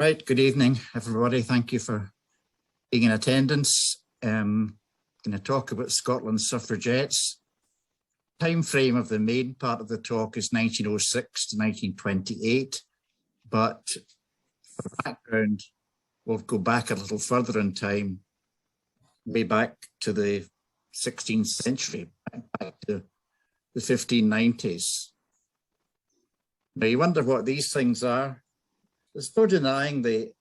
Right, good evening, everybody. Thank you for being in attendance. I'm going to talk about Scotland's suffragettes. Time frame of the main part of the talk is 1906 to 1928, but for background, we'll go back a little further in time, way back to the 16th century, back to the 1590s. Now you wonder what these things are. There's no denying the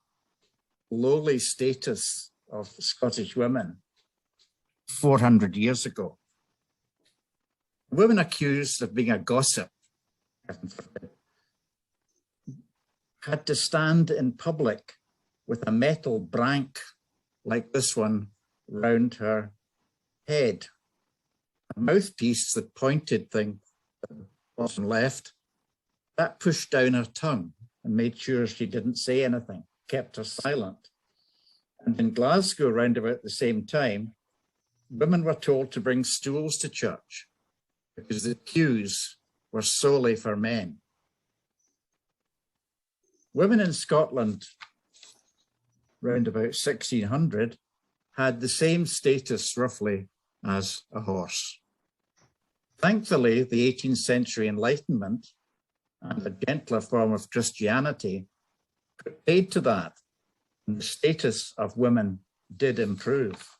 lowly status of Scottish women 400 years ago. Women accused of being a gossip had to stand in public with a metal brank like this one round her head. A mouthpiece, the pointed thing at the bottom left, that pushed down her tongue and made sure she didn't say anything, kept her silent. And in Glasgow, around about the same time, women were told to bring stools to church because the pews were solely for men. Women in Scotland, round about 1600, had the same status roughly as a horse. Thankfully, the 18th century Enlightenment and a gentler form of Christianity put aid to that, and the status of women did improve.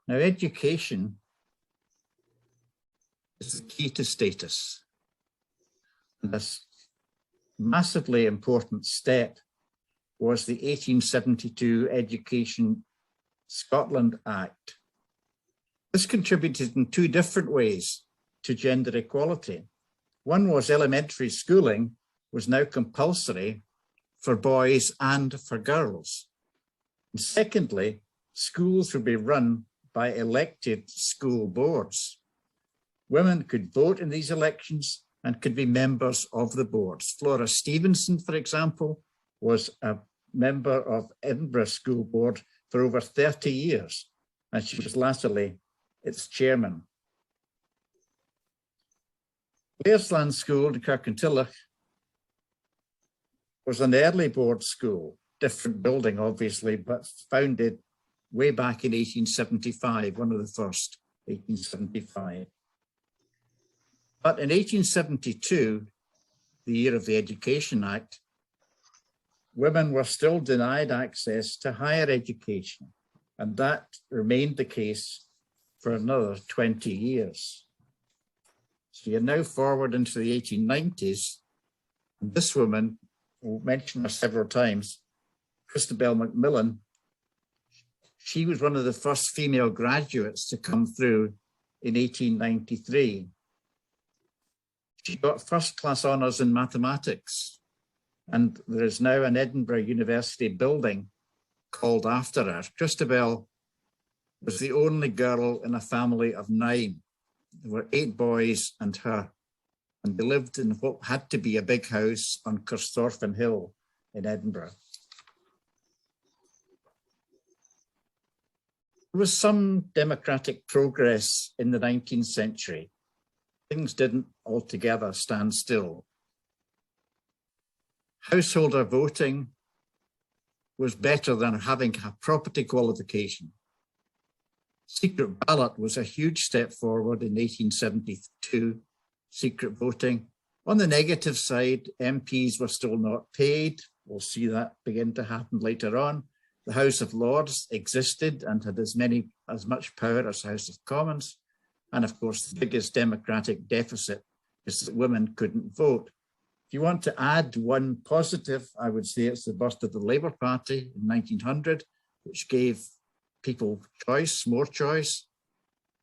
Now, education is the key to status. And this massively important step was the 1872 Education Scotland Act. This contributed in two different ways to gender equality. One was elementary schooling was now compulsory for boys and for girls. And secondly, schools would be run by elected school boards. Women could vote in these elections and could be members of the boards. Flora Stevenson, for example, was a member of Edinburgh School Board for over 30 years, and she was latterly its chairman. Laresland School in Kirkintilloch was an early board school, different building obviously, but founded way back in 1875, one of the first, 1875. But in 1872, the year of the Education Act, women were still denied access to higher education, and that remained the case for another 20 years. So you're now forward into the 1890s, and this woman, we'll mention her several times, Christabel Macmillan, she was one of the first female graduates to come through in 1893. She got first-class honours in mathematics, and there is now an Edinburgh University building called after her. Christabel was the only girl in a family of 9. There were 8 boys and her, and they lived in what had to be a big house on Kirthorphan Hill in Edinburgh. There was some democratic progress in the 19th century. Things didn't altogether stand still. Householder voting was better than having a property qualification. Secret ballot was a huge step forward in 1872, secret voting. On the negative side, MPs were still not paid. We'll see that begin to happen later on. The House of Lords existed and had as much power as the House of Commons. And of course, the biggest democratic deficit is that women couldn't vote. If you want to add one positive, I would say it's the birth of the Labour Party in 1900, which gave people choice, more choice.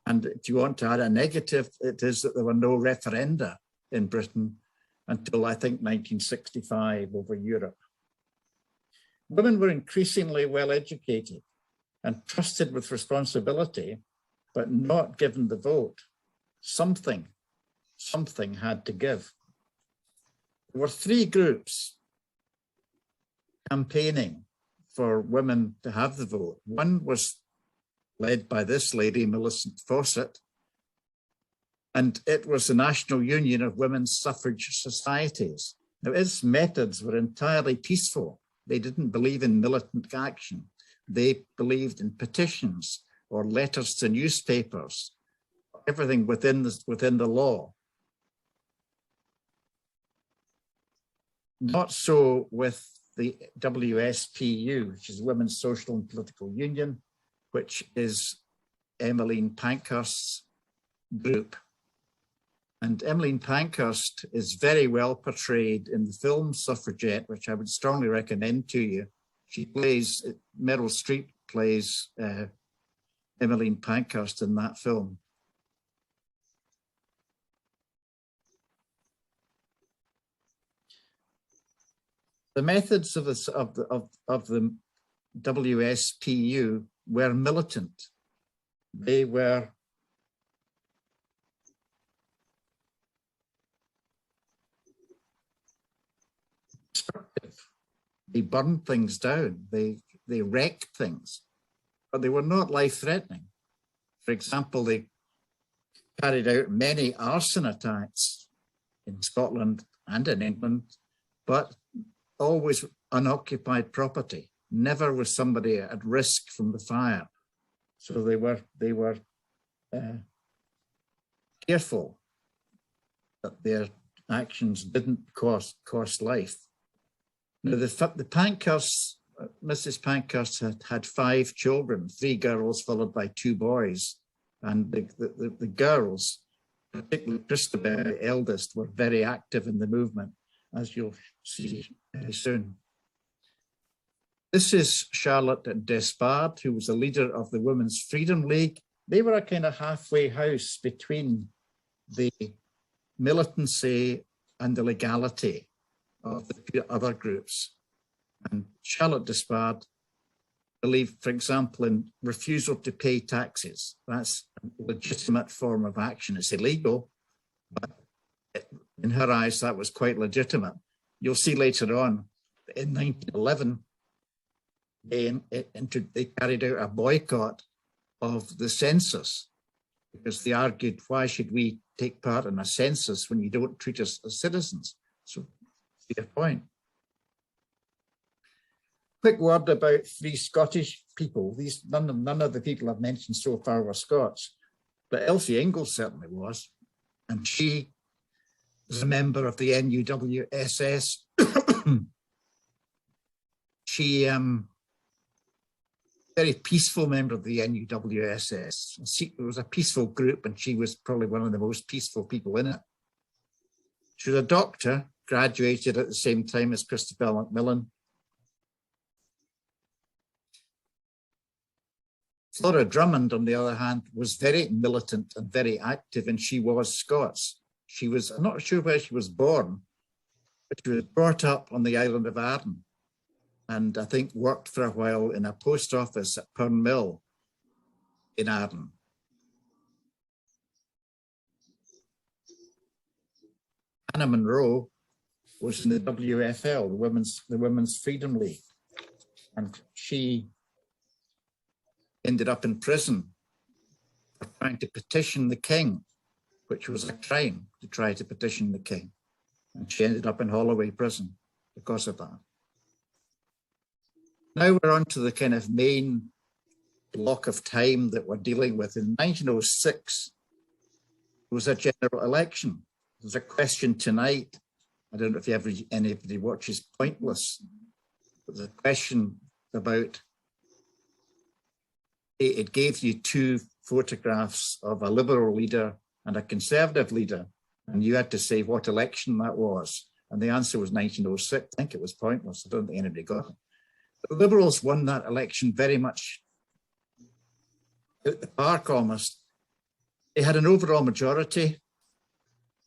And if you want to add a negative, it is that there were no referenda in Britain until I think 1965 over Europe. Women were increasingly well educated and trusted with responsibility, but not given the vote. Something had to give. There were 3 groups campaigning for women to have the vote. One was led by this lady, Millicent Fawcett, and it was the National Union of Women's Suffrage Societies. Now, its methods were entirely peaceful. They didn't believe in militant action. They believed in petitions or letters to newspapers, everything within the law. Not so with the WSPU, which is Women's Social and Political Union, which is Emeline Pankas' group. And Emeline Pankhurst is very well portrayed in the film Suffragette, which I would strongly recommend to you. She plays, Meryl Streep plays Emeline Pankhurst in that film. The methods of the WSPU were militant. They were destructive. They burned things down. They wrecked things, but they were not life-threatening. For example, they carried out many arson attacks in Scotland and in England, but always unoccupied property. Never was somebody at risk from the fire. So they were careful that their actions didn't cost life. Now, the Pankhursts, Mrs. Pankhurst had 5 children, 3 girls followed by 2 boys. And the girls, particularly Christabel, the eldest, were very active in the movement, as you'll see soon. This is Charlotte Despard, who was a leader of the Women's Freedom League. They were a kind of halfway house between the militancy and the legality of the other groups. And Charlotte Despard believed, for example, in refusal to pay taxes. That's a legitimate form of action. It's illegal, but in her eyes, that was quite legitimate. You'll see later on, in 1911, they carried out a boycott of the census because they argued, why should we take part in a census when you don't treat us as citizens? So, see your point. Quick word about 3 Scottish people. None of the people I've mentioned so far were Scots, but Elsie Inglis certainly was, and she was a member of the NUWSS. She very peaceful member of the NUWSS. It was a peaceful group, and she was probably one of the most peaceful people in it. She was a doctor, graduated at the same time as Christabel Macmillan. Flora Drummond, on the other hand, was very militant and very active, and she was Scots. She was, I'm not sure where she was born, but she was brought up on the island of Arden, and I think worked for a while in a post office at Pern Mill in Arden. Anna Monroe was in the WFL, the Women's Freedom League, and she ended up in prison for trying to petition the king, which was a crime to try to petition the king. And she ended up in Holloway prison because of that. Now we're on to the kind of main block of time that we're dealing with. In 1906, there was a general election. There's a question tonight. I don't know if anybody watches Pointless. There's a question about, it gave you 2 photographs of a Liberal leader and a Conservative leader, and you had to say what election that was. And the answer was 1906. I think it was Pointless. I don't think anybody got it. The Liberals won that election very much at the park almost. They had an overall majority,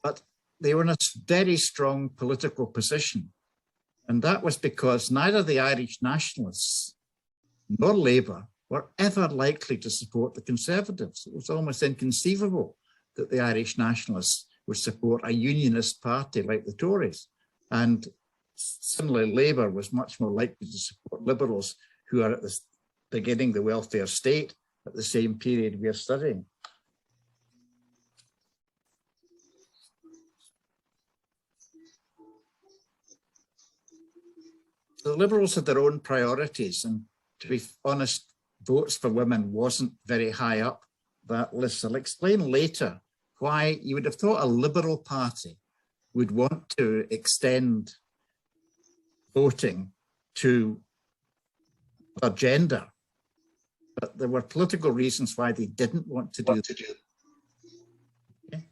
but they were in a very strong political position. And that was because neither the Irish nationalists nor Labour were ever likely to support the Conservatives. It was almost inconceivable that the Irish nationalists would support a unionist party like the Tories. And similarly, Labour was much more likely to support Liberals who are at the beginning the welfare state at the same period we are studying. The Liberals had their own priorities, and to be honest, votes for women wasn't very high up that list. I'll explain later why you would have thought a Liberal Party would want to extend voting to a gender, but there were political reasons why they didn't want to do that. Okay.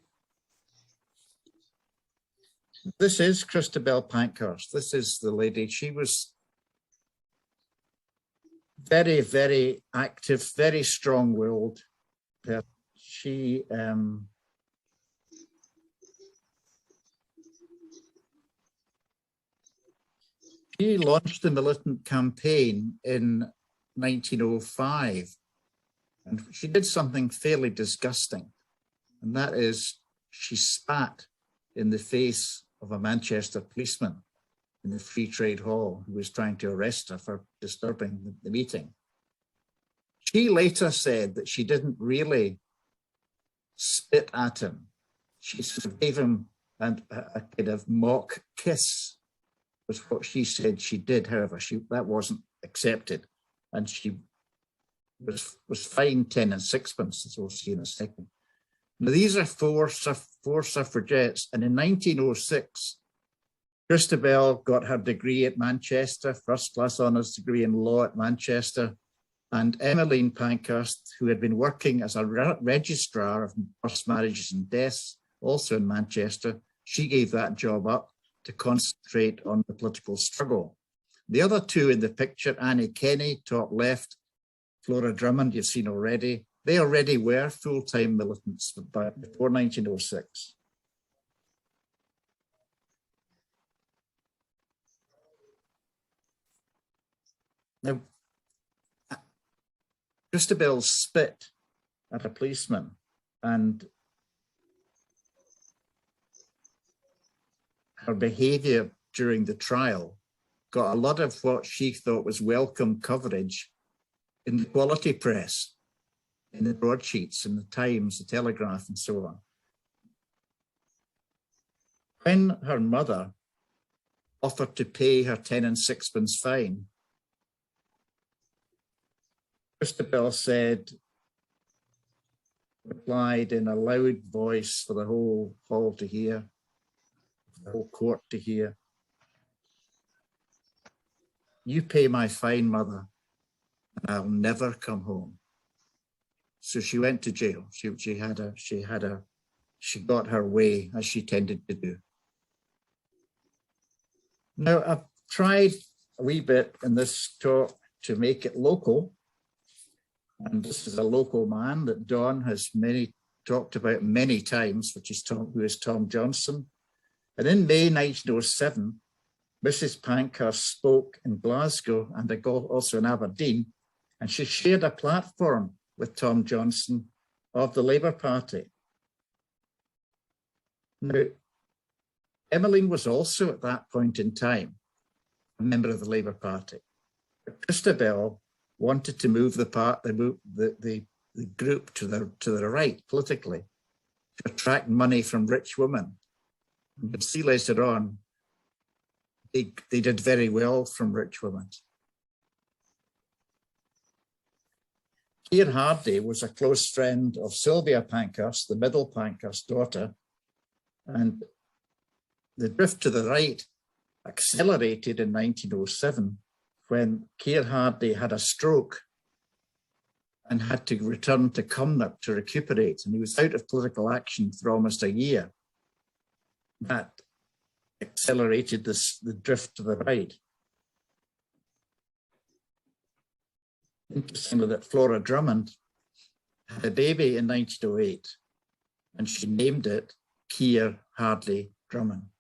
This is Christabel Pankhurst. This is the lady. She was very, very active, very strong-willed. She launched the militant campaign in 1905, and she did something fairly disgusting, and that is she spat in the face of a Manchester policeman in the Free Trade Hall who was trying to arrest her for disturbing the meeting. She later said that she didn't really spit at him. She sort of gave him a kind of mock kiss, was what she said she did. However, that wasn't accepted, and she was fined 10 and 6pence, as we'll see in a second. Now, these are four suffragettes, and in 1906, Christabel got her degree at Manchester, first-class honours degree in law at Manchester, and Emeline Pankas, who had been working as a registrar of first marriages and deaths, also in Manchester, she gave that job up to concentrate on the political struggle. The other two in the picture, Annie Kenny, top left, Flora Drummond, you've seen already, they already were full-time militants before 1906. Now, Christabel spit at a policeman, and her behaviour during the trial got a lot of what she thought was welcome coverage in the quality press, in the broadsheets, in the Times, the Telegraph, and so on. When her mother offered to pay her 10 and 6pence fine, Christabel replied in a loud voice for the whole hall to hear, the whole court to hear, "You pay my fine, mother, and I'll never come home." So she went to jail. She got her way, as she tended to do. Now, I've tried a wee bit in this talk to make it local. And this is a local man that Don has talked about many times, who is Tom Johnson. And in May 1907, Mrs. Pankhurst spoke in Glasgow and also in Aberdeen, and she shared a platform with Tom Johnson of the Labour Party. Now, Emeline was also at that point in time a member of the Labour Party. But Christabel wanted to move the group to the right politically, to attract money from rich women. You can see later on, they did very well from rich women. Keir Hardie was a close friend of Sylvia Pankhurst, the middle Pankhurst daughter, and the drift to the right accelerated in 1907 when Keir Hardie had a stroke and had to return to Cumnock to recuperate, and he was out of political action for almost a year. That accelerated the drift to the right. Interestingly, that Flora Drummond had a baby in 1908, and she named it Keir Hardie Drummond.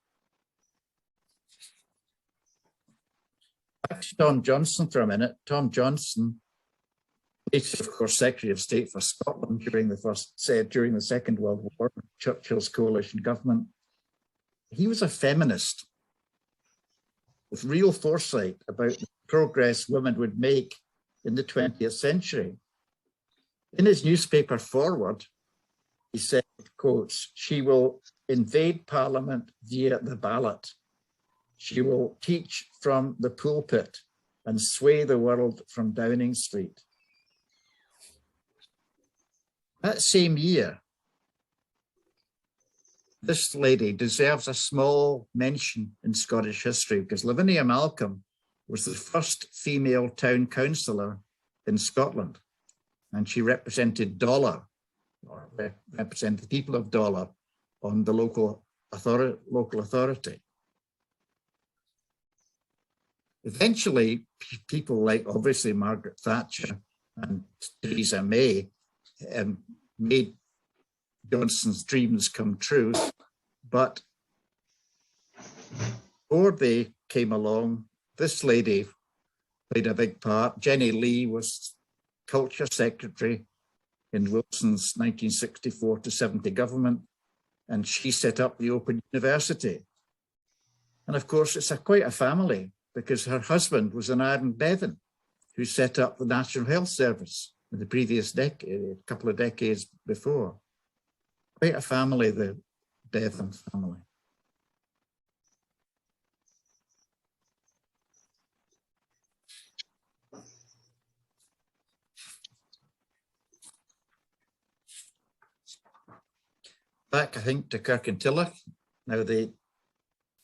Back to Tom Johnson for a minute. Tom Johnson, later, of course, Secretary of State for Scotland during the Second World War, Churchill's coalition government. He was a feminist with real foresight about the progress women would make in the 20th century. In his newspaper Forward, he said, quotes, "She will invade Parliament via the ballot. She will teach from the pulpit and sway the world from Downing Street. That same year, this lady deserves a small mention in Scottish history because Lavinia Malcolm was the first female town councillor in Scotland, and she represented Dollar, or represented the people of Dollar on the local authority. Eventually, people like obviously Margaret Thatcher and Theresa May made Johnson's dreams come true, but before they came along, this lady played a big part. Jenny Lee was Culture Secretary in Wilson's 1964 to 70 government, and she set up the Open University. And of course, it's quite a family because her husband was an Aaron Bevan who set up the National Health Service in the previous decade, a couple of decades before. Quite a family, the Bevan family. Back, I think, to Kirkintilloch. Now, the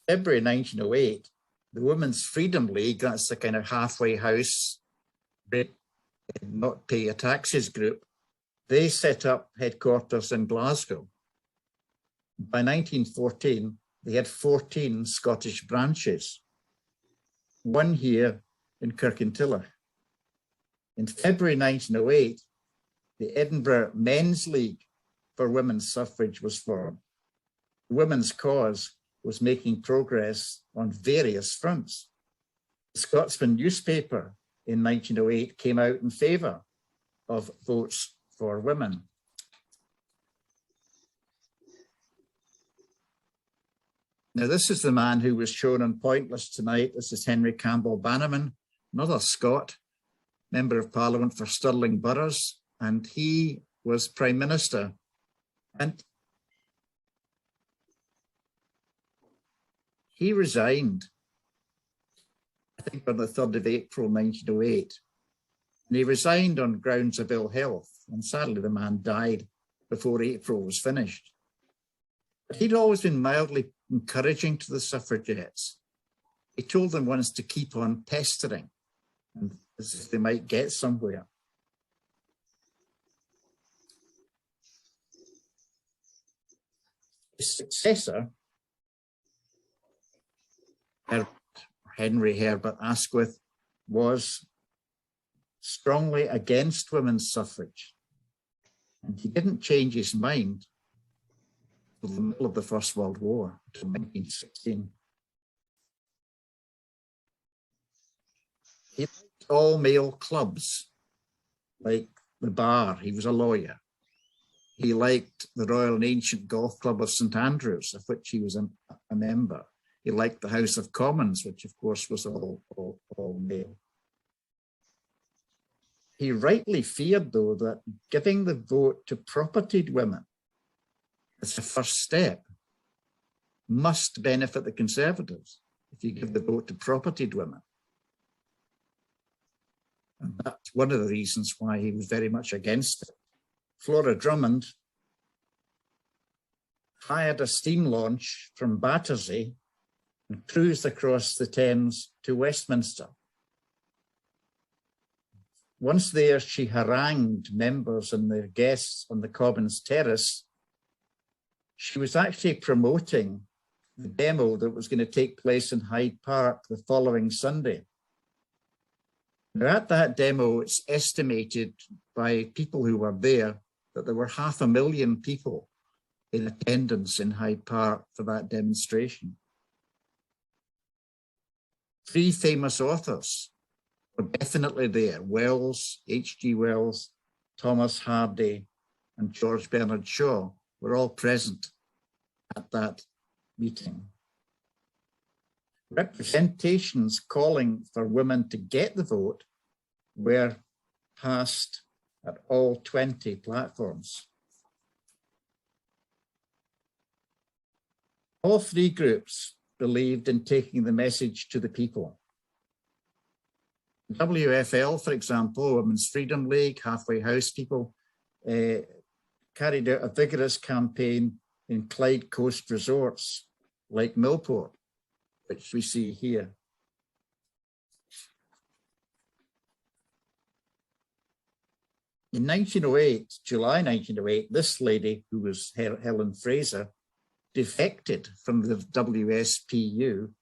February 1908, the Women's Freedom League, that's the kind of halfway house, not pay your taxes group, they set up headquarters in Glasgow. By 1914, they had 14 Scottish branches, one here in Kirkintilloch. In February 1908, the Edinburgh Men's League for women's suffrage was formed. The women's cause was making progress on various fronts. The Scotsman newspaper in 1908 came out in favour of votes for women. Now, this is the man who was shown on Pointless tonight. This is Henry Campbell Bannerman, another Scot, Member of Parliament for Stirling Boroughs, and he was Prime Minister. And he resigned, I think, on the 3rd of April, 1908. And he resigned on grounds of ill health. And sadly, the man died before April was finished. But he'd always been mildly encouraging to the suffragettes. He told them once to keep on pestering, and as if they might get somewhere. His successor, Henry Herbert Asquith, was strongly against women's suffrage. And he didn't change his mind until the middle of the First World War, until 1916. He liked all male clubs, like the Bar. He was a lawyer. He liked the Royal and Ancient Golf Club of St Andrews, of which he was a member. He liked the House of Commons, which of course was all male. He rightly feared, though, that giving the vote to propertied women as a first step must benefit the Conservatives if you give the vote to propertied women. And that's one of the reasons why he was very much against it. Flora Drummond hired a steam launch from Battersea and cruised across the Thames to Westminster. Once there, she harangued members and their guests on the Commons terrace. She was actually promoting the demo that was going to take place in Hyde Park the following Sunday. Now, at that demo, it's estimated by people who were there that there were 500,000 people in attendance in Hyde Park for that demonstration. 3 famous authors were definitely there: Wells, H.G. Wells, Thomas Hardy, and George Bernard Shaw were all present at that meeting. Representations calling for women to get the vote were passed at all 20 platforms. All 3 groups, believed in taking the message to the people. WFL, for example, Women's Freedom League, Halfway House people, carried out a vigorous campaign in Clyde Coast resorts like Millport, which we see here. In 1908, July 1908, this lady, who was Helen Fraser, defected from the WSPU,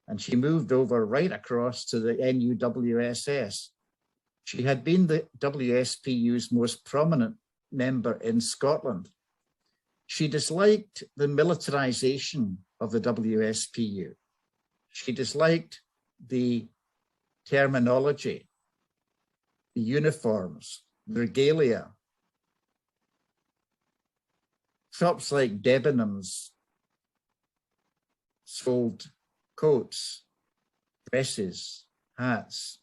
and she moved over right across to the NUWSS. She had been the WSPU's most prominent member in Scotland. She disliked the militarization of the WSPU. She disliked the terminology, the uniforms, regalia. Shops like Debenhams sold coats, dresses, hats,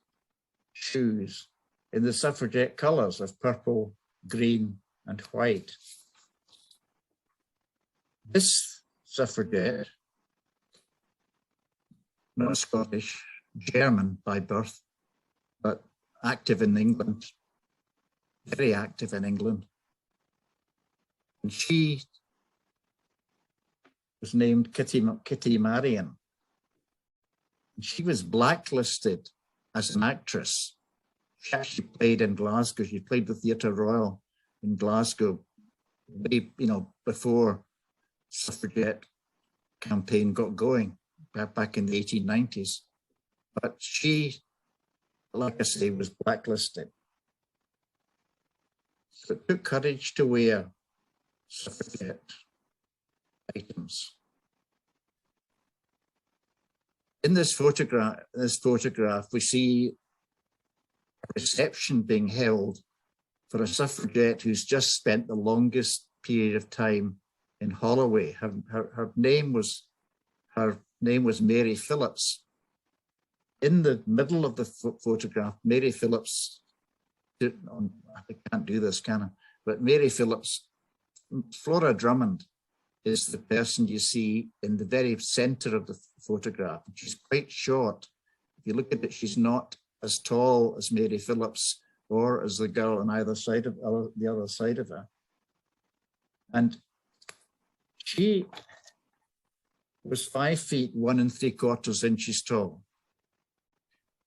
shoes in the suffragette colours of purple, green, and white. This suffragette, not Scottish, German by birth, but active in England, very active in England. And she was named Kitty Marion. And she was blacklisted as an actress. She actually played in Glasgow. She played the Theatre Royal in Glasgow, before suffragette campaign got going back in the 1890s. But she, like I say, was blacklisted. So it took courage to wear suffragette items. In this photograph, we see a reception being held for a suffragette who's just spent the longest period of time in Holloway. Her name was Mary Phillips. In the middle of the photograph, Mary Phillips, I can't do this, can I? But Mary Phillips, Flora Drummond is the person you see in the very center of the photograph. She's quite short. If you look at it, she's not as tall as Mary Phillips or as the girl on either side of the other side of her. And she was 5 feet 1 3/4 inches tall.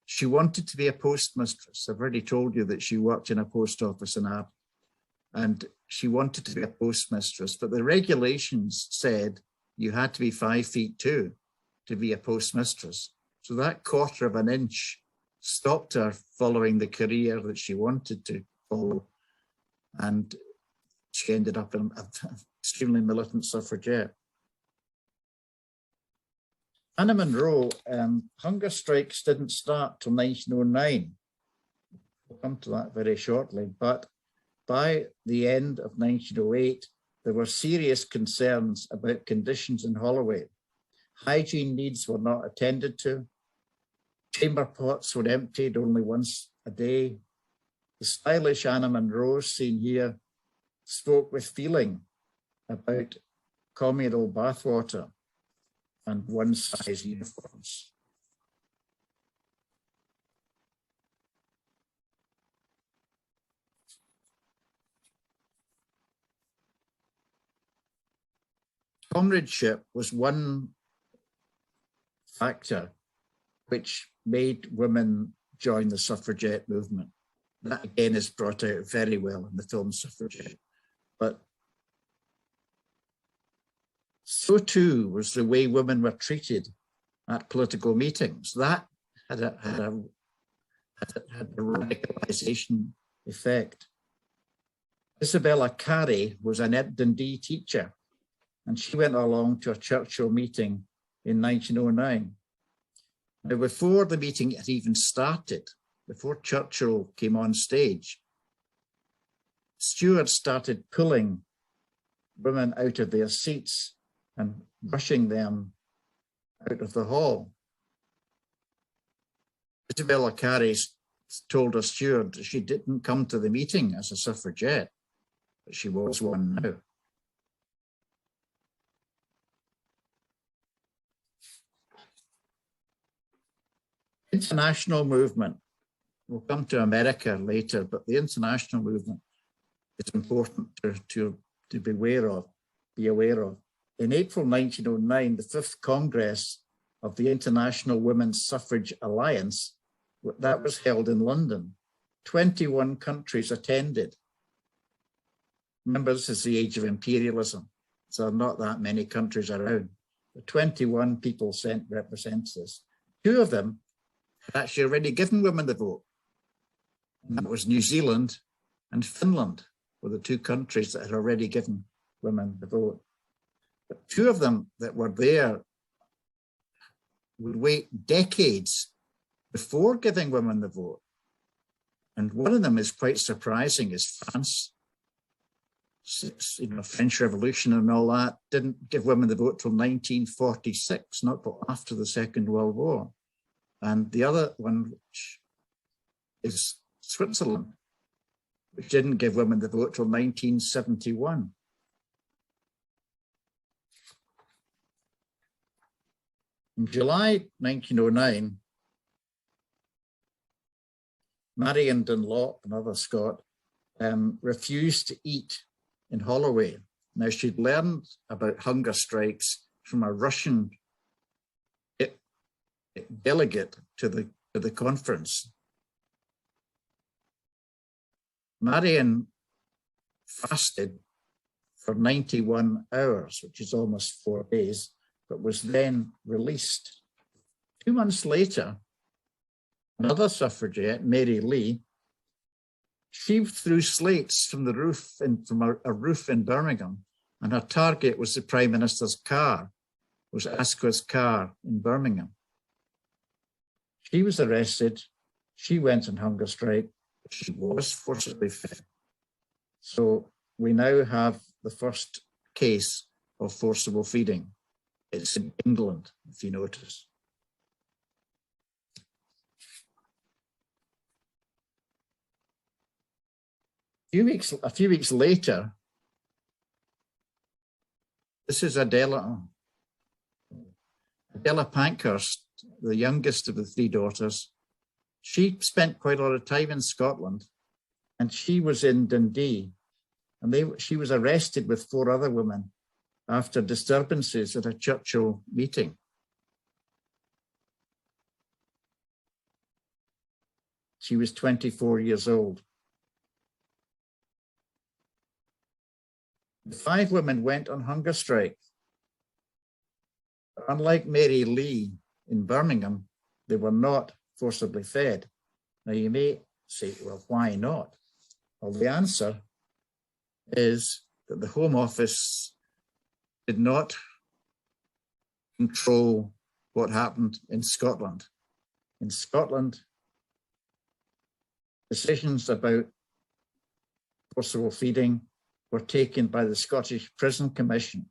She wanted to be a postmistress. I've already told you that she worked in a post office in Ab, and she wanted to be a postmistress, but the regulations said you had to be 5 feet 2 to be a postmistress. So that 1/4 of an inch stopped her following the career that she wanted to follow. And she ended up an extremely militant suffragette. Anna Monroe, hunger strikes didn't start till 1909. We'll come to that very shortly, but by the end of 1908, there were serious concerns about conditions in Holloway. Hygiene needs were not attended to. Chamber pots were emptied only once a day. The stylish Anna Monroe, seen here, spoke with feeling about communal bathwater and one-size uniforms. Comradeship was one factor which made women join the suffragette movement. That again is brought out very well in the film Suffragette. But so too was the way women were treated at political meetings. That had a radicalization effect. Isabella Carey was an Dundee teacher, and she went along to a Churchill meeting in 1909. Now, before the meeting had even started, before Churchill came on stage, stewards started pulling women out of their seats and rushing them out of the hall. Isabella Carey told a steward that she didn't come to the meeting as a suffragette, but she was one now. International movement. We'll come to America later, but the international movement is important to be aware of. In April 1909, the 5th Congress of the International Women's Suffrage Alliance, that was held in London. 21 countries attended. Remember, this is the age of imperialism, so not that many countries around. The 21 people sent representatives. 2 of them had actually already given women the vote. And that was New Zealand and Finland were the 2 countries that had already given women the vote. But 2 of them that were there would wait decades before giving women the vote. And one of them is quite surprising, is France. You know, French Revolution and all that didn't give women the vote till 1946, not till after the Second World War. And the other one, which is Switzerland, which didn't give women the vote till 1971. In July 1909, Marion Dunlop, another Scot, refused to eat in Holloway. Now, she'd learned about hunger strikes from a Russian delegate to the conference. Marion fasted for 91 hours, which is almost 4 days, but was then released. 2 months later, another suffragette, Mary Lee, she threw slates from the roof, from a roof in Birmingham, and her target was the Prime Minister's car, was Asquith's car in Birmingham. She was arrested. She went on hunger strike. She was forcibly fed. So we now have the first case of forcible feeding. It's in England, if you notice. A few weeks later, this is Adela Pankhurst, the youngest of the 3 daughters. She spent quite a lot of time in Scotland, and she was in Dundee, and she was arrested with 4 other women after disturbances at a Churchill meeting. She was 24 years old. The 5 women went on hunger strike. Unlike Mary Lee in Birmingham, they were not forcibly fed. Now you may say, well, why not? Well, the answer is that the Home Office did not control what happened in Scotland. In Scotland, decisions about forcible feeding were taken by the Scottish Prison Commission.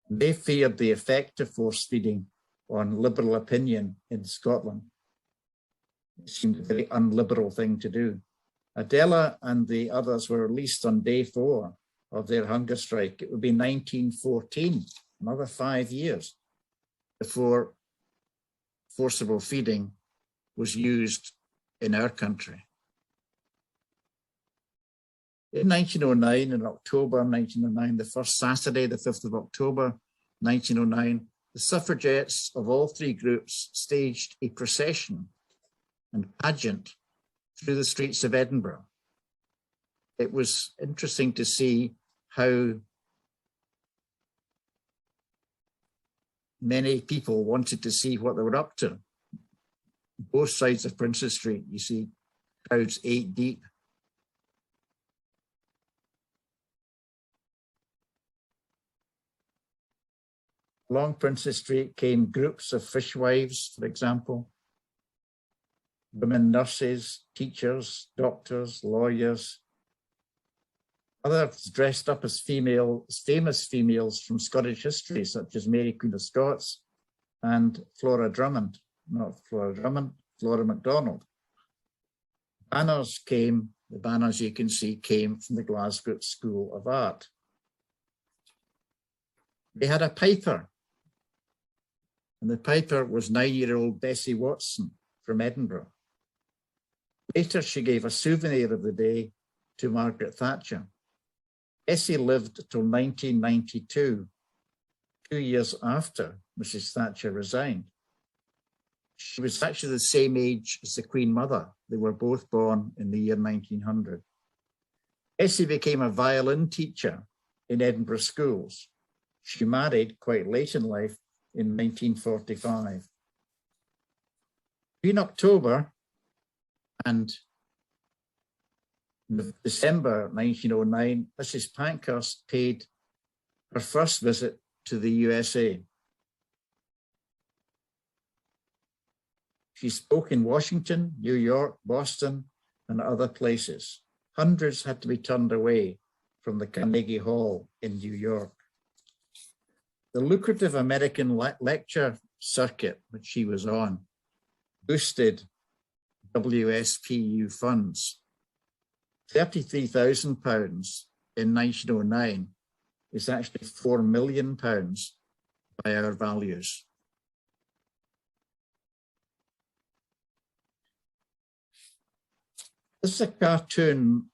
They feared the effect of force feeding on liberal opinion in Scotland. It seemed a very unliberal thing to do. Adela and the others were released on day 4 of their hunger strike. It would be 1914, another 5 years before forcible feeding was used in our country. In 1909, in October 1909, the first Saturday, the 5th of October 1909, the suffragettes of all 3 groups staged a procession and pageant through the streets of Edinburgh. It was interesting to see how many people wanted to see what they were up to. Both sides of Princes Street, you see crowds 8 deep. Along Princes Street came groups of fishwives, for example, women nurses, teachers, doctors, lawyers, others dressed up as famous females from Scottish history, such as Mary Queen of Scots and Flora Drummond, not Flora Drummond, Flora MacDonald. Banners came, the banners you can see came from the Glasgow School of Art. They had a piper, and the piper was 9-year-old Bessie Watson from Edinburgh. Later, she gave a souvenir of the day to Margaret Thatcher. Bessie lived till 1992, 2 years after Mrs. Thatcher resigned. She was actually the same age as the Queen Mother. They were both born in the year 1900. Bessie became a violin teacher in Edinburgh schools. She married quite late in life in 1945. In October and December 1909, Mrs. Pankas paid her first visit to the USA. She spoke in Washington, New York, Boston, and other places. Hundreds had to be turned away from the Carnegie Hall in New York. The lucrative American lecture circuit, which she was on, boosted WSPU funds. £33,000 in 1909 is actually £4 million by our values. This is a cartoon.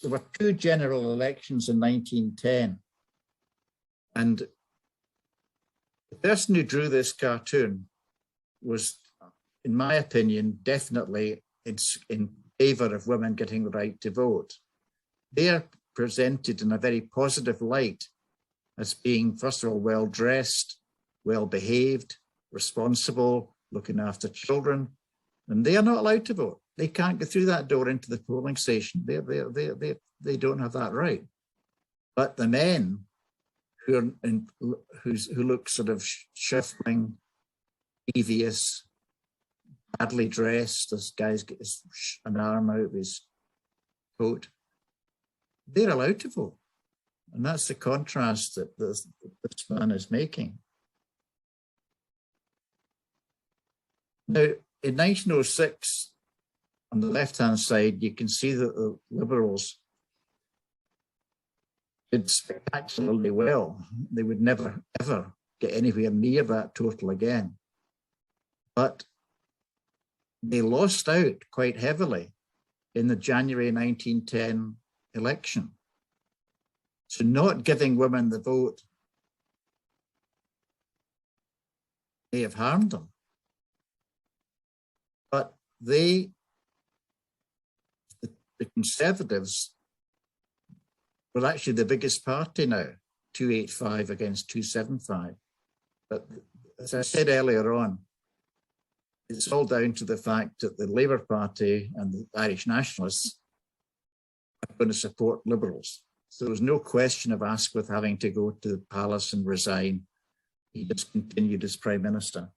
There were 2 general elections in 1910, and the person who drew this cartoon was, in my opinion, definitely in favour of women getting the right to vote. They are presented in a very positive light as being, first of all, well-dressed, well-behaved, responsible, looking after children, and they are not allowed to vote. They can't get through that door into the polling station. They don't have that right. But the men who look sort of shuffling, devious, badly dressed, this guy's got an arm out of his coat, they're allowed to vote. And that's the contrast that this man is making. Now, in 1906, on the left-hand side, you can see that the Liberals did spectacularly well. They would never, ever get anywhere near that total again. But they lost out quite heavily in the January 1910 election. So not giving women the vote may have harmed them. But the Conservatives were actually the biggest party now, 285 against 275. But as I said earlier on, it's all down to the fact that the Labour Party and the Irish Nationalists are going to support Liberals. So there was no question of Asquith having to go to the palace and resign. He just continued as Prime Minister.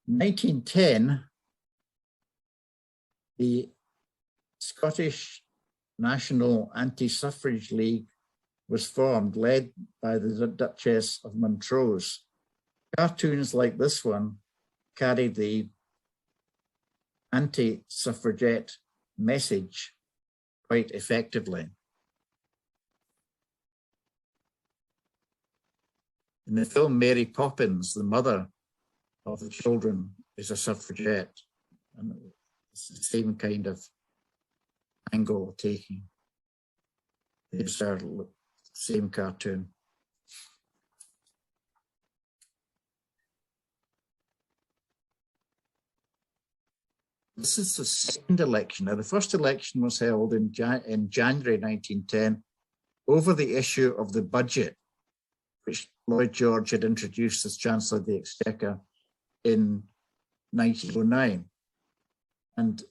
In 1910, the Scottish National Anti-Suffrage League was formed, led by the Duchess of Montrose. Cartoons like this one carried the anti-suffragette message quite effectively. In the film Mary Poppins, the mother of the children is a suffragette, and it's the same kind of angle taking. It's the same cartoon. This is the second election. Now, the first election was held in January 1910 over the issue of the budget, which Lloyd George had introduced as Chancellor of the Exchequer in 1909. And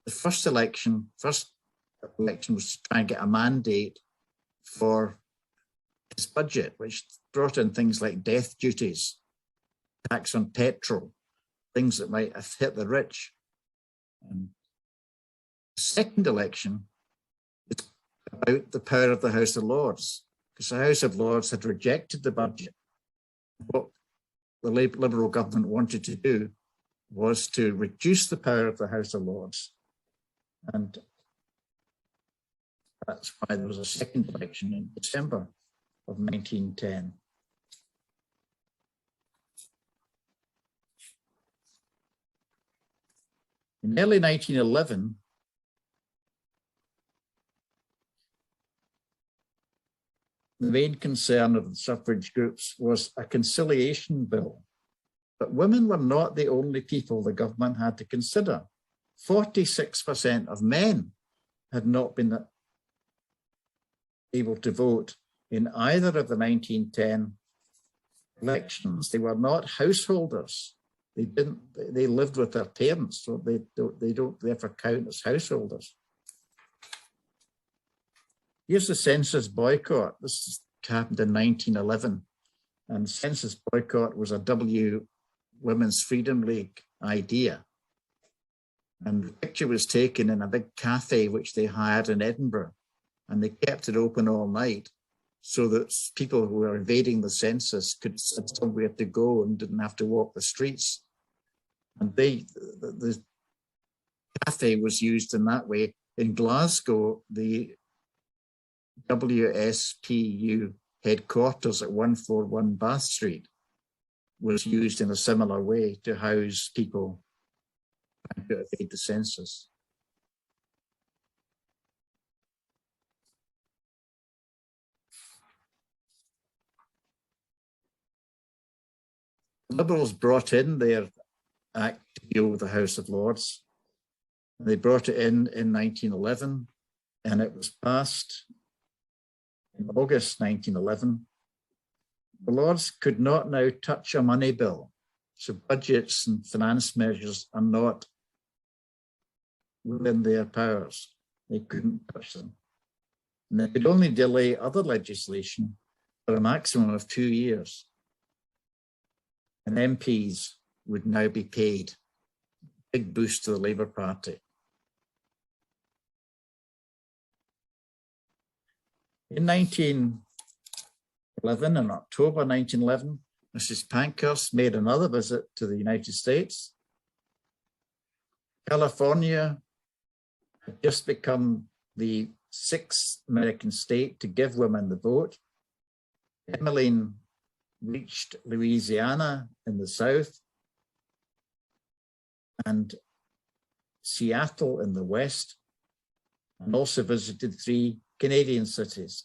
the first election was to try and get a mandate for his budget, which brought in things like death duties, tax on petrol, things that might have hit the rich. And the second election is about the power of the House of Lords, because the House of Lords had rejected the budget. What the Liberal government wanted to do was to reduce the power of the House of Lords. And that's why there was a second election in December of 1910. In early 1911, the main concern of the suffrage groups was a conciliation bill. But women were not the only people the government had to consider. 46% of men had not been able to vote in either of the 1910 elections. They were not householders. They lived with their parents, so they don't therefore count as householders. Here's the census boycott. This happened in 1911, and census boycott was a Women's Freedom League idea. And the picture was taken in a big cafe which they hired in Edinburgh, and they kept it open all night so that people who were evading the census could have somewhere to go and didn't have to walk the streets. And the cafe was used in that way. In Glasgow, the WSPU headquarters at 141 Bath Street was used in a similar way to house people trying to evade the census. The Liberals brought in their act to deal with the House of Lords. They brought it in 1911, and it was passed in August 1911. The Lords could not now touch a money bill, so budgets and finance measures are not within their powers. They couldn't touch them. And they could only delay other legislation for a maximum of 2 years. And MPs would now be paid. Big boost to the Labour Party. In 1911, in October 1911, Mrs. Pankas made another visit to the United States. California had just become the 6th American state to give women the vote. Emeline reached Louisiana in the south and Seattle in the west, and also visited 3 Canadian cities.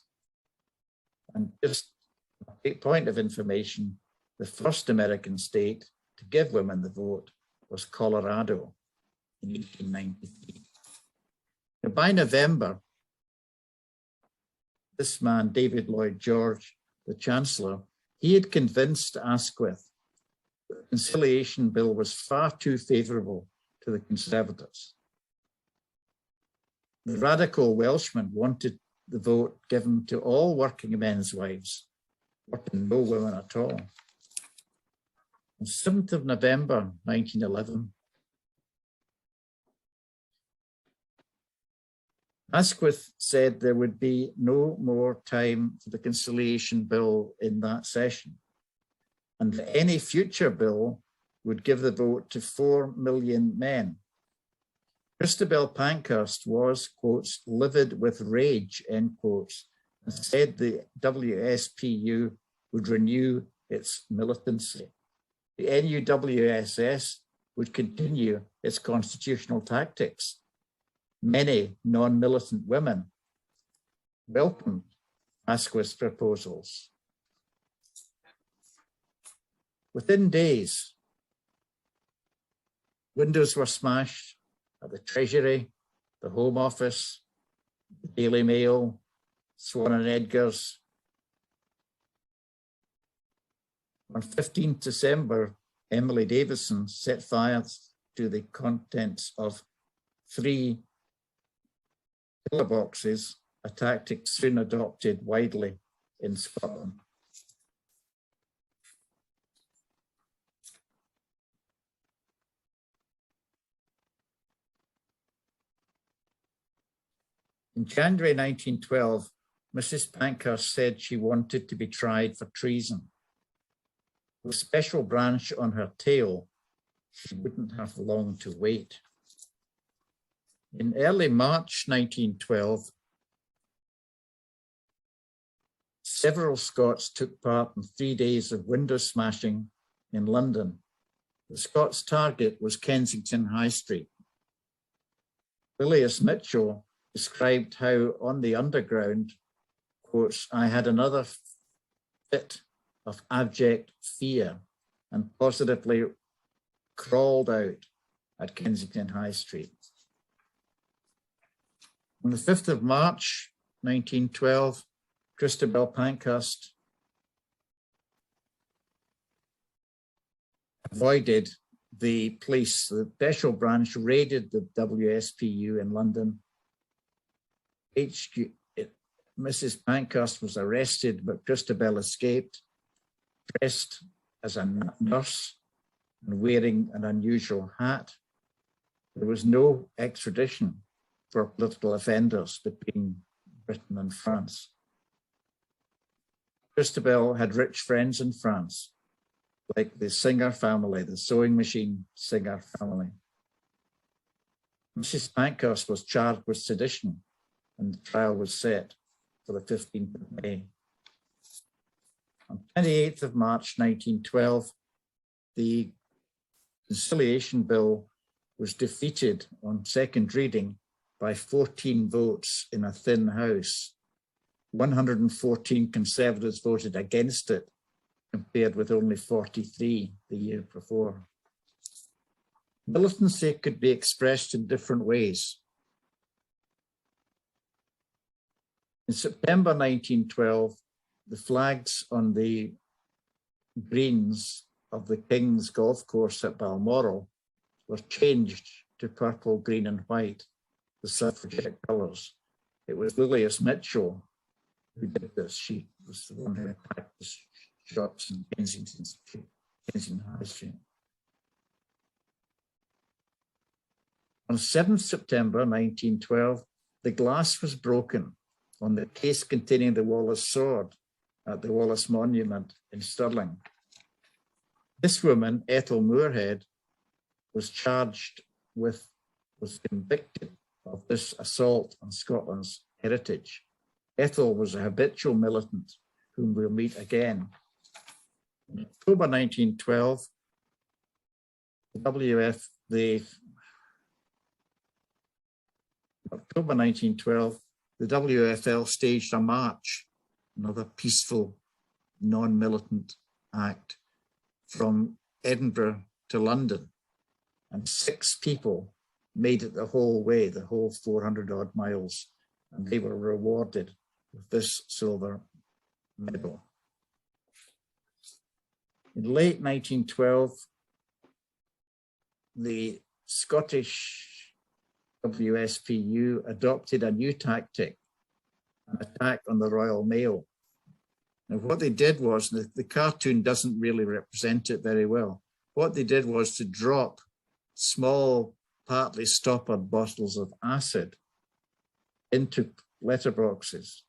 And just a point of information, the first American state to give women the vote was Colorado in 1893. Now, by November, this man, David Lloyd George, the Chancellor, he had convinced Asquith that the conciliation bill was far too favourable to the Conservatives. The radical Welshman wanted the vote given to all working men's wives, or to no women at all. On 7th of November 1911, Asquith said there would be no more time for the conciliation bill in that session, and that any future bill would give the vote to 4 million men. Christabel Pankhurst was, quotes, livid with rage, end quotes, and said the WSPU would renew its militancy. The NUWSS would continue its constitutional tactics. Many non-militant women welcomed Asquith's proposals. Within days, windows were smashed at the Treasury, the Home Office, the Daily Mail, Swan and Edgar's. On 15th December, Emily Davison set fire to the contents of 3 pillar boxes, a tactic soon adopted widely in Scotland. In January 1912, Mrs. Pankhurst said she wanted to be tried for treason. With a special branch on her tail, she wouldn't have long to wait. In early March 1912, several Scots took part in 3 days of window smashing in London. The Scots' target was Kensington High Street. Willius Mitchell described how on the Underground, quotes, "I had another fit of abject fear and positively crawled out at Kensington High Street." On the 5th of March, 1912, Christabel Pankhurst avoided the police. The special branch raided the WSPU in London. Mrs. Pankhurst was arrested, but Christabel escaped, dressed as a nurse and wearing an unusual hat. There was no extradition for political offenders between Britain and France. Christabel had rich friends in France, like the Singer family, the sewing machine Singer family. Mrs. Pankhurst was charged with sedition, and the trial was set for the 15th of May. On 28th of March 1912, the Conciliation Bill was defeated on second reading by 14 votes in a thin House. 114 Conservatives voted against it, compared with only 43 the year before. Militancy could be expressed in different ways. In September 1912, the flags on the greens of the King's Golf Course at Balmoral were changed to purple, green and white, the suffragette colours. It was Willius Mitchell who did this. She was the one who attacked the shops in Kensington High Street. On 7th September 1912, the glass was broken on the case containing the Wallace sword at the Wallace Monument in Stirling. This woman, Ethel Moorhead, was convicted of this assault on Scotland's heritage. Ethel was a habitual militant whom we'll meet again. In October 1912, the WFL staged a march, another peaceful, non-militant act, from Edinburgh to London, and 6 people made it the whole way, the whole 400 odd miles, and they were rewarded with this silver medal. In late 1912, the Scottish WSPU adopted a new tactic, an attack on the Royal Mail. Now, what they did was, the cartoon doesn't really represent it very well. What they did was to drop small, partly stoppered bottles of acid into letterboxes.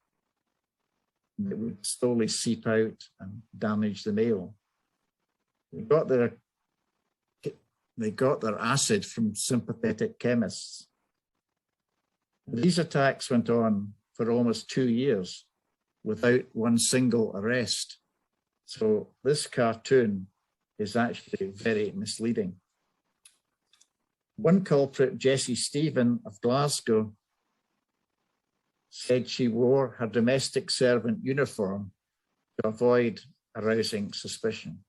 It would slowly seep out and damage the mail. They got their acid from sympathetic chemists. These attacks went on for almost 2 years without one single arrest. So this cartoon is actually very misleading. One culprit, Jessie Stephen of Glasgow, said she wore her domestic servant uniform to avoid arousing suspicion.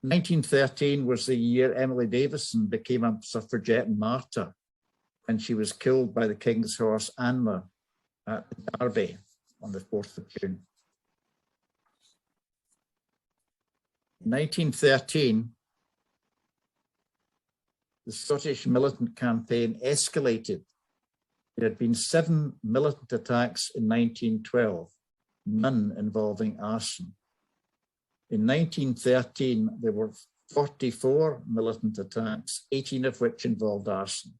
1913 was the year Emily Davison became a suffragette martyr, and she was killed by the King's horse Anmer at Derby on the 4th of June. In 1913, the Scottish militant campaign escalated. There had been 7 militant attacks in 1912, none involving arson. In 1913, there were 44 militant attacks, 18 of which involved arson.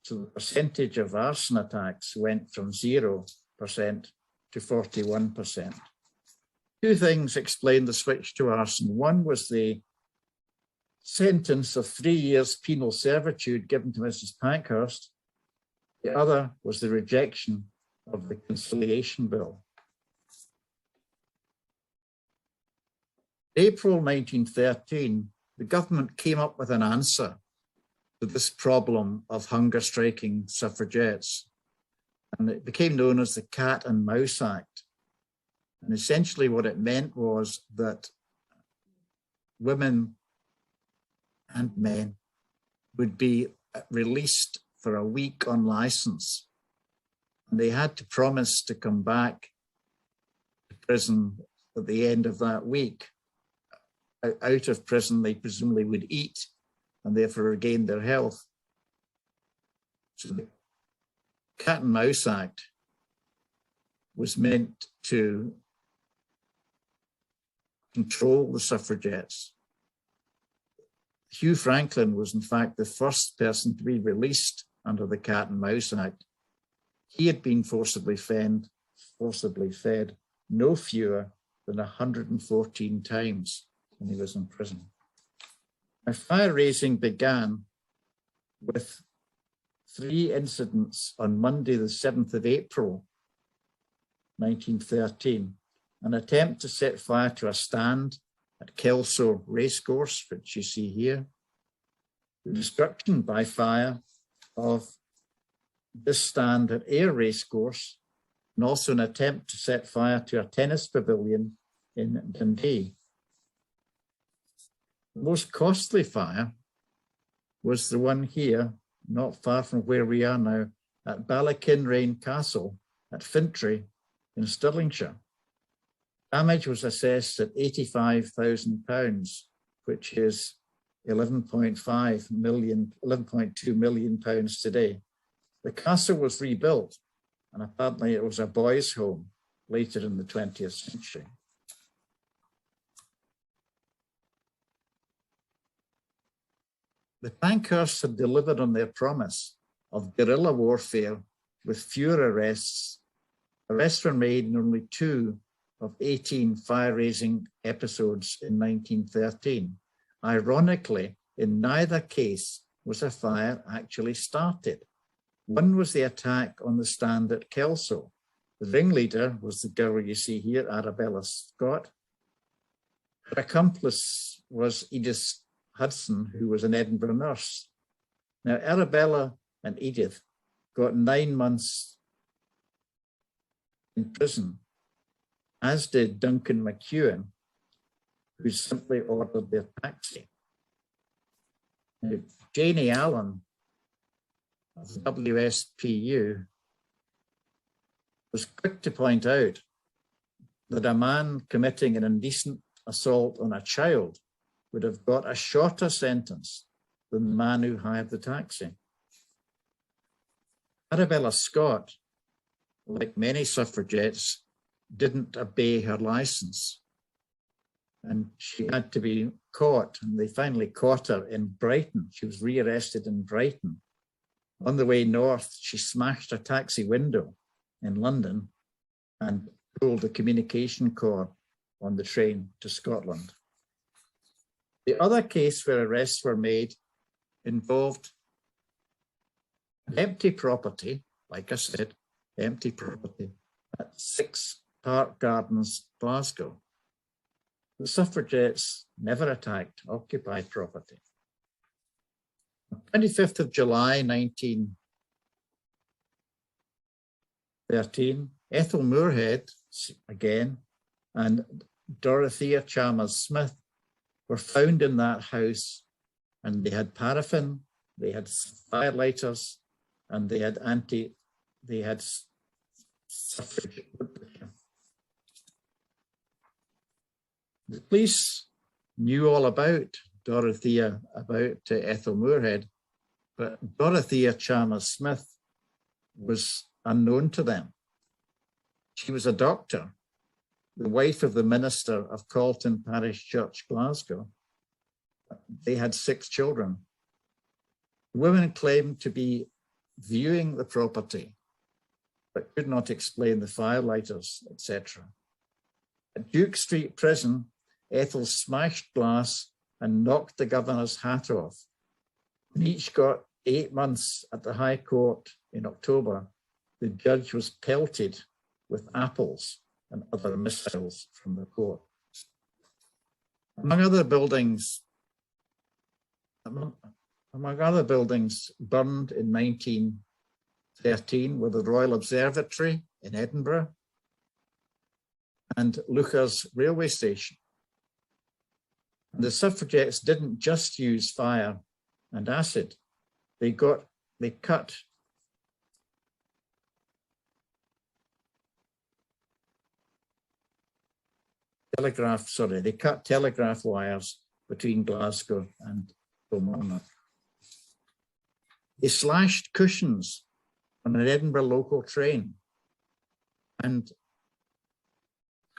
So the percentage of arson attacks went from 0% to 41%. Two things explained the switch to arson. One was the sentence of 3 years penal servitude given to Mrs. Pankhurst. The other was the rejection of the Conciliation Bill. April 1913, the government came up with an answer to this problem of hunger striking suffragettes, and it became known as the Cat and Mouse Act. And essentially what it meant was that women and men would be released for a week on license, and they had to promise to come back to prison at the end of that week. Out of prison, they presumably would eat and therefore regain their health. So the Cat and Mouse Act was meant to control the suffragettes. Hugh Franklin was in fact the first person to be released under the Cat and Mouse Act. He had been forcibly fed no fewer than 114 times when he was in prison. Now, fire raising began with 3 incidents on Monday, the 7th of April, 1913, an attempt to set fire to a stand at Kelso Racecourse, which you see here, the destruction by fire of this stand at Ayr Racecourse, and also an attempt to set fire to a tennis pavilion in Dundee. The most costly fire was the one here, not far from where we are now, at Ballykinrain Castle at Fintry in Stirlingshire. Damage was assessed at £85,000, which is 11.2 million pounds today. The castle was rebuilt, and apparently it was a boys' home later in the 20th century. The Pankhursts had delivered on their promise of guerrilla warfare with fewer arrests. Arrests were made in only 2 of 18 fire-raising episodes in 1913. Ironically, in neither case was a fire actually started. One was the attack on the stand at Kelso. The ringleader was the girl you see here, Arabella Scott. Her accomplice was Edith Hudson, who was an Edinburgh nurse. Now, Arabella and Edith got 9 months in prison, as did Duncan McEwen, who simply ordered their taxi. Now, Janie Allen of the WSPU was quick to point out that a man committing an indecent assault on a child would have got a shorter sentence than the man who hired the taxi. Arabella Scott, like many suffragettes, didn't obey her license, and she had to be caught, and they finally caught her in Brighton. She was rearrested in Brighton. On the way north, she smashed a taxi window in London and pulled the communication cord on the train to Scotland. The other case where arrests were made involved empty property, like I said, empty property at 6 Park Gardens, Glasgow. The suffragettes never attacked occupied property. On 25th of July, 1913, Ethel Moorhead, again, and Dorothea Chalmers Smith were found in that house, and they had paraffin, they had firelighters, and they had suffrage. The police knew all about Dorothea, about Ethel Moorhead, but Dorothea Chalmers Smith was unknown to them. She was a doctor, the wife of the minister of Calton Parish Church, Glasgow. They had 6 children. The women claimed to be viewing the property, but could not explain the firelighters, etc. At Duke Street Prison, Ethel smashed glass and knocked the governor's hat off. And each got 8 months at the High Court in October. The judge was pelted with apples and other missiles from the court. Among other buildings burned in 1913 were the Royal Observatory in Edinburgh and Luca's railway station. And the suffragettes didn't just use fire and acid. They cut telegraph wires between Glasgow and Kilmarnock. They slashed cushions on an Edinburgh local train and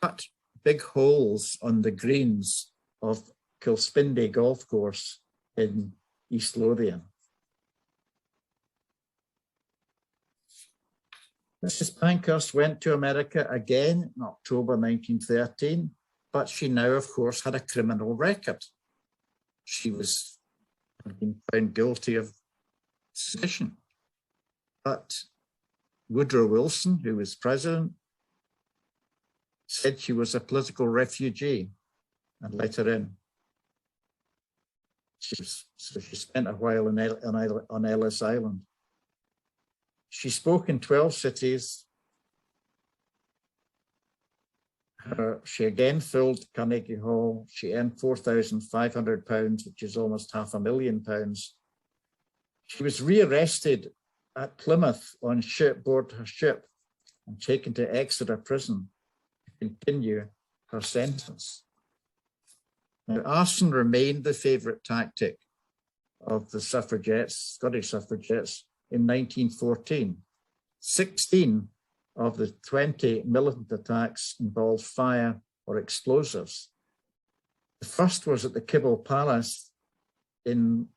cut big holes on the greens of Kilspindie Golf Course in East Lothian. Mrs. Pankhurst went to America again in October 1913, but she now, of course, had a criminal record. She had been found guilty of sedition. But Woodrow Wilson, who was president, said she was a political refugee and let her in. So she spent a while on Ellis Island. She spoke in 12 cities. She again filled Carnegie Hall. She earned £4,500, which is almost £500,000. She was rearrested at Plymouth on board her ship and taken to Exeter Prison to continue her sentence. Now, arson remained the favourite tactic of the suffragettes, Scottish suffragettes, in 1914. 16 of the 20 militant attacks involved fire or explosives. The first was at the Kibble Palace in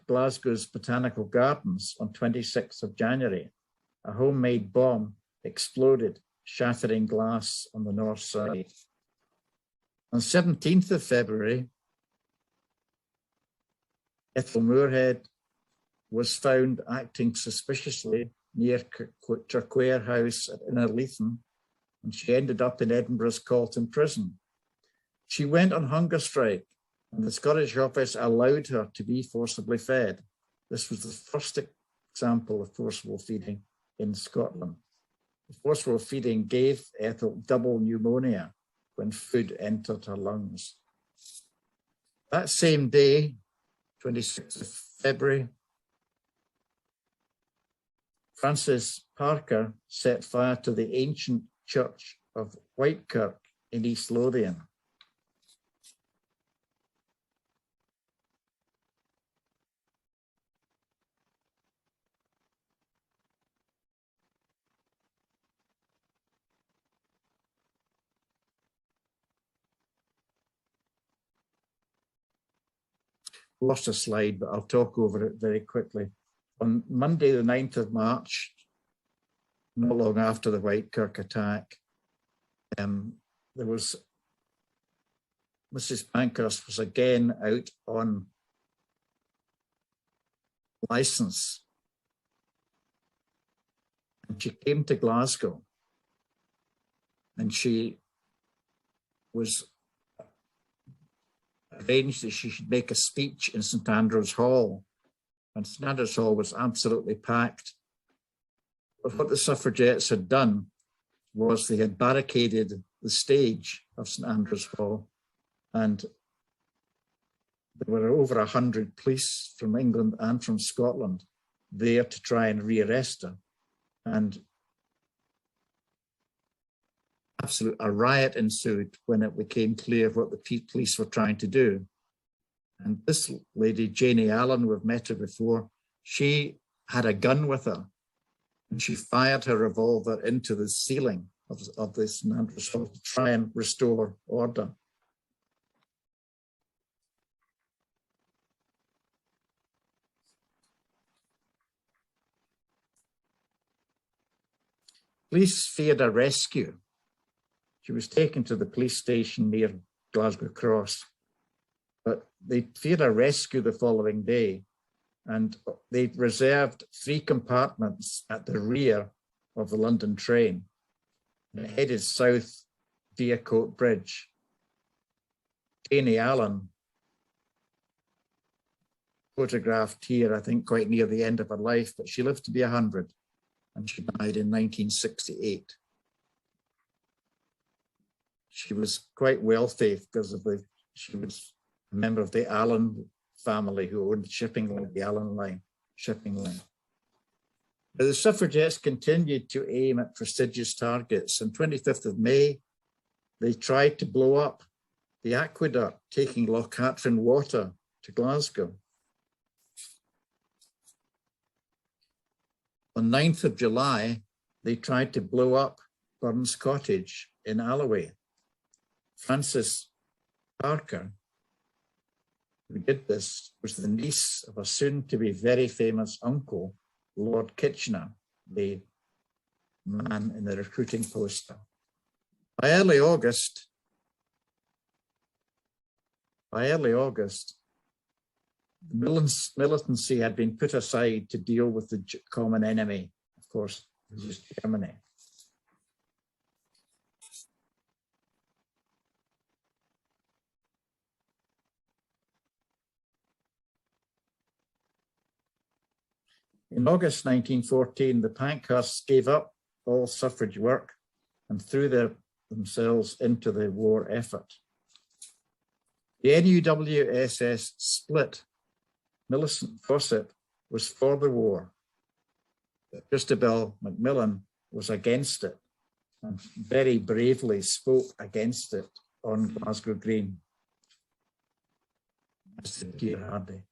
Glasgow's Botanical Gardens on 26th of January. A homemade bomb exploded, shattering glass on the north side. On 17th of February, Ethel Moorhead was found acting suspiciously near Turquare House at Innerleithen, and she ended up in Edinburgh's Calton Prison. She went on hunger strike, and the Scottish Office allowed her to be forcibly fed. This was the first example of forcible feeding in Scotland. The forcible feeding gave Ethel double pneumonia when food entered her lungs. That same day, 26th of February, Francis Parker set fire to the ancient church of Whitekirk in East Lothian. Lost a slide, but I'll talk over it very quickly. On Monday, the 9th of March, not long after the Whitekirk attack, Mrs. Pankhurst was again out on licence, and she came to Glasgow, and she was arranged that she should make a speech in St Andrew's Hall, and St Andrew's Hall was absolutely packed. But what the suffragettes had done was they had barricaded the stage of St Andrew's Hall, and there were over 100 police from England and from Scotland there to try and rearrest her. And a riot ensued when it became clear what the police were trying to do. And this lady, Janie Allen, we've met her before, she had a gun with her, and she fired her revolver into the ceiling of this St Andrew's Hall to try and restore order. Police feared a rescue She was taken to the police station near Glasgow Cross, but they feared a rescue the following day, and they reserved 3 compartments at the rear of the London train. It headed south via Coat Bridge. Janie Allen, photographed here, I think quite near the end of her life, but she lived to be 100, and she died in 1968. She was quite wealthy because she was a member of the Allen family who owned shipping line, the Allen line, shipping line. But the suffragettes continued to aim at prestigious targets. On 25th of May, they tried to blow up the aqueduct taking Loch Katrine water to Glasgow. On 9th of July, they tried to blow up Burns Cottage in Alloway. Frances Parker, who did this, was the niece of a soon-to-be very famous uncle, Lord Kitchener, the man in the recruiting poster. By early August, the militancy had been put aside to deal with the common enemy, of course, which was Germany. In August 1914, the Pankas gave up all suffrage work and threw themselves into the war effort. The NUWSS split. Millicent Fawcett was for the war, but Christabel Macmillan was against it and very bravely spoke against it on Glasgow Green, as did Keir Hardie.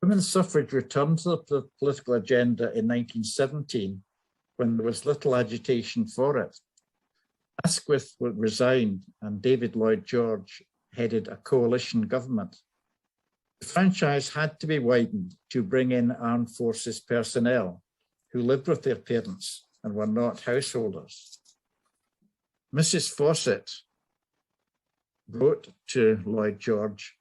Women's suffrage returned to the political agenda in 1917 when there was little agitation for it. Asquith resigned and David Lloyd George headed a coalition government. The franchise had to be widened to bring in armed forces personnel who lived with their parents and were not householders. Mrs. Fawcett wrote to Lloyd George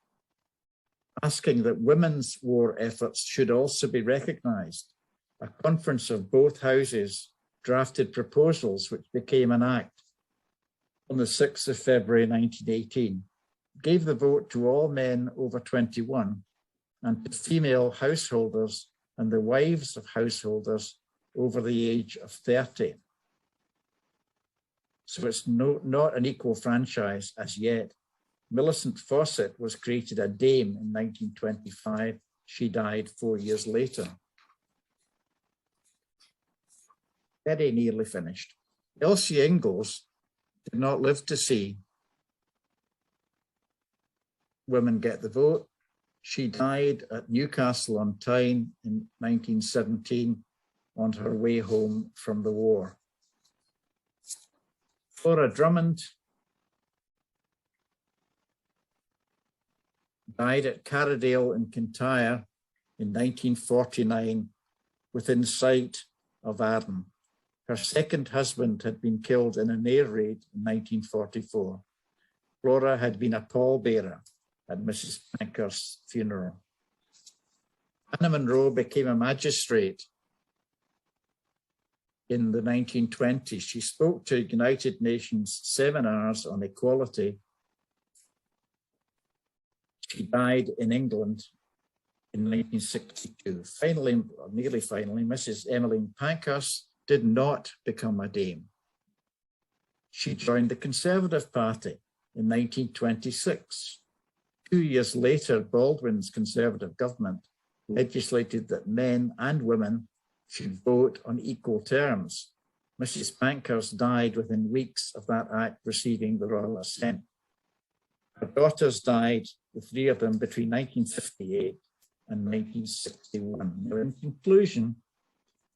asking that women's war efforts should also be recognised. A conference of both houses drafted proposals which became an act on the 6th of February 1918, gave the vote to all men over 21 and to female householders and the wives of householders over the age of 30. So it's not an equal franchise as yet. Millicent Fawcett was created a dame in 1925. She died 4 years later. Very nearly finished. Elsie Inglis did not live to see women get the vote. She died at Newcastle on Tyne in 1917 on her way home from the war. Flora Drummond died at Carradale in Kintyre in 1949 within sight of Arden. Her second husband had been killed in an air raid in 1944. Flora had been a pallbearer at Mrs. Pankas' funeral. Anna Monroe became a magistrate in the 1920s. She spoke to United Nations seminars on equality. She died in England in 1962. Finally, or nearly finally, Mrs. Emeline Pankas did not become a dame. She joined the Conservative Party in 1926. 2 years later, Baldwin's Conservative government legislated that men and women should vote on equal terms. Mrs. Pankas died within weeks of that act receiving the royal assent. Her daughters died, the 3 of them, between 1958 and 1961. Now, in conclusion,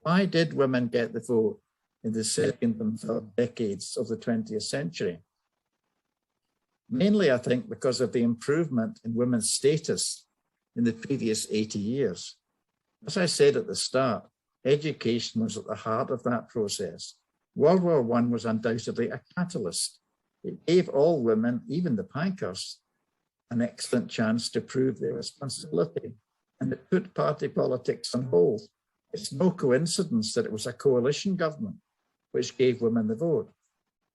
why did women get the vote in the second and third decades of the 20th century? Mainly, I think, because of the improvement in women's status in the previous 80 years. As I said at the start, education was at the heart of that process. World War I was undoubtedly a catalyst. It gave all women, even the Pankas, an excellent chance to prove their responsibility, and it put party politics on hold. It's no coincidence that it was a coalition government which gave women the vote.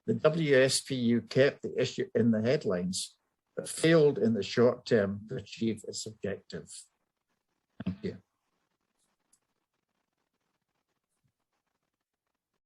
The WSPU kept the issue in the headlines, but failed in the short term to achieve its objective. Thank you.